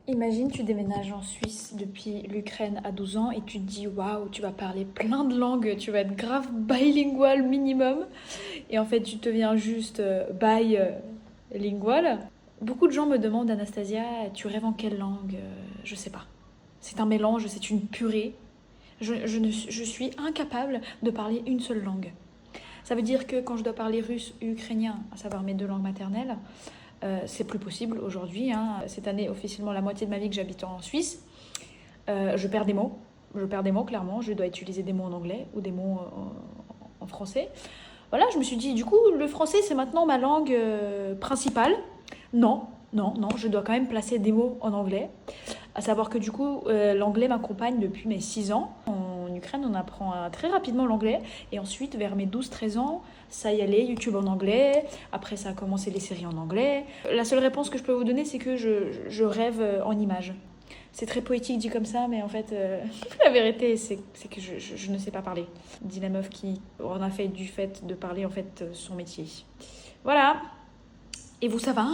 Imagine, tu déménages en Suisse depuis l'Ukraine à 12 ans et tu te dis waouh, tu vas parler plein de langues, tu vas être grave bilingual minimum. Et en fait, tu deviens juste bilingual. Beaucoup de gens me demandent, Anastasia, tu rêves en quelle langue? Je sais pas. C'est un mélange, c'est une purée. Je suis incapable de parler une seule langue. Ça veut dire que quand je dois parler russe ou ukrainien, à savoir mes deux langues maternelles, c'est plus possible aujourd'hui, hein. Cette année, officiellement, la moitié de ma vie que j'habite en Suisse. Je perds des mots. Je perds des mots, clairement. Je dois utiliser des mots en anglais ou des mots en français. Voilà, je me suis dit, du coup, le français, c'est maintenant ma langue principale. Non, non, non, je dois quand même placer des mots en anglais. À savoir que du coup, l'anglais m'accompagne depuis mes 6 ans. En Ukraine, on apprend très rapidement l'anglais. Et ensuite, vers mes 12-13 ans, ça y allait, YouTube en anglais. Après, ça a commencé les séries en anglais. La seule réponse que je peux vous donner, c'est que je rêve en images. C'est très poétique dit comme ça, mais en fait, la vérité, c'est que je ne sais pas parler. Dit la meuf qui en a fait du fait de parler, en fait, son métier. Voilà. Et vous, ça va?